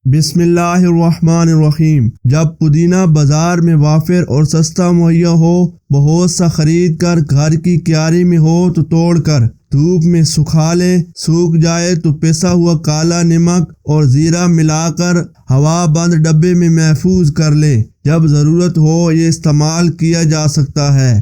بسم اللہ الرحمن الرحیم۔ جب پودینہ بازار میں وافر اور سستا مہیا ہو، بہت سا خرید کر گھر کی کیاری میں ہو تو توڑ کر دھوپ میں سکھا لیں۔ سوکھ جائے تو پسا ہوا کالا نمک اور زیرہ ملا کر ہوا بند ڈبے میں محفوظ کر لیں۔ جب ضرورت ہو یہ استعمال کیا جا سکتا ہے۔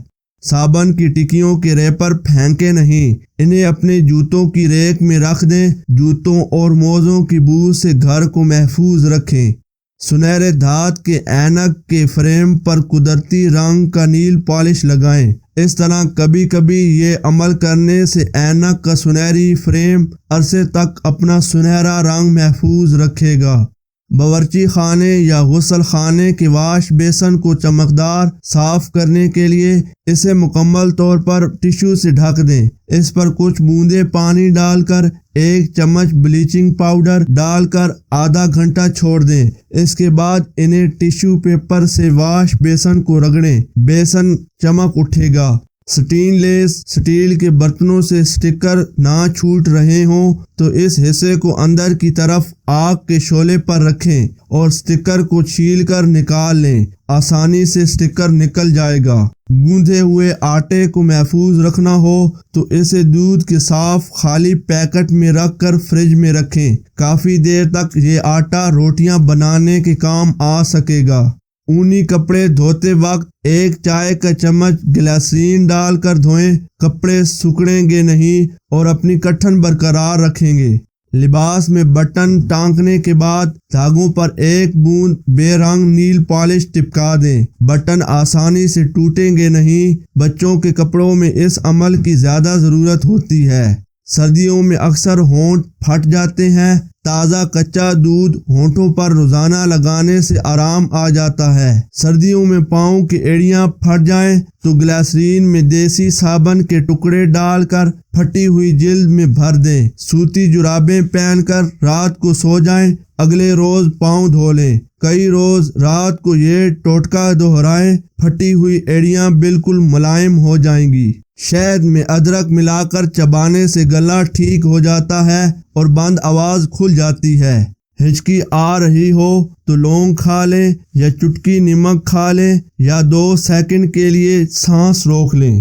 صابن کی ٹکیوں کے ریپر پھینکیں نہیں، انہیں اپنے جوتوں کی ریک میں رکھ دیں۔ جوتوں اور موزوں کی بو سے گھر کو محفوظ رکھیں۔ سنہرے دھات کے اینک کے فریم پر قدرتی رنگ کا نیل پالش لگائیں۔ اس طرح کبھی کبھی یہ عمل کرنے سے اینک کا سنہری فریم عرصے تک اپنا سنہرا رنگ محفوظ رکھے گا۔ باورچی خانے یا غسل خانے کے واش بیسن کو چمکدار صاف کرنے کے لیے اسے مکمل طور پر ٹشو سے ڈھک دیں۔ اس پر کچھ بوندیں پانی ڈال کر 1 چمچ بلیچنگ پاؤڈر ڈال کر آدھا گھنٹہ چھوڑ دیں۔ اس کے بعد انہیں ٹشو پیپر سے واش بیسن کو رگڑیں، بیسن چمک اٹھے گا۔ سٹین لیس سٹیل کے برتنوں سے سٹکر نہ چھوٹ رہے ہوں تو اس حصے کو اندر کی طرف آگ کے شعلے پر رکھیں اور سٹکر کو چھیل کر نکال لیں۔ آسانی سے سٹکر نکل جائے گا۔ گوندھے ہوئے آٹے کو محفوظ رکھنا ہو تو اسے دودھ کے صاف خالی پیکٹ میں رکھ کر فریج میں رکھیں۔ کافی دیر تک یہ آٹا روٹیاں بنانے کے کام آ سکے گا۔ اونی کپڑے دھوتے وقت 1 چائے کا چمچ گلیسرین ڈال کر دھوئیں۔ کپڑے سکڑیں گے نہیں اور اپنی کٹھن برقرار رکھیں گے۔ لباس میں بٹن ٹانکنے کے بعد دھاگوں پر 1 بوند بے رنگ نیل پالش ٹپکا دیں۔ بٹن آسانی سے ٹوٹیں گے نہیں۔ بچوں کے کپڑوں میں اس عمل کی زیادہ ضرورت ہوتی ہے۔ سردیوں میں اکثر ہونٹ پھٹ جاتے ہیں۔ تازہ کچا دودھ ہونٹوں پر روزانہ لگانے سے آرام آ جاتا ہے۔ سردیوں میں پاؤں کی ایڑیاں پھٹ جائیں تو گلیسرین میں دیسی صابن کے ٹکڑے ڈال کر پھٹی ہوئی جلد میں بھر دیں۔ سوتی جرابیں پہن کر رات کو سو جائیں، اگلے روز پاؤں دھو لیں۔ کئی روز رات کو یہ ٹوٹکا دہرائیں، پھٹی ہوئی ایڑیاں بالکل ملائم ہو جائیں گی۔ شہد میں ادرک ملا کر چبانے سے گلا ٹھیک ہو جاتا ہے اور بند آواز کھل جاتی ہے۔ ہچکی آ رہی ہو تو لونگ کھا لیں یا چٹکی نمک کھا لیں یا 2 سیکنڈ کے لیے سانس روک لیں۔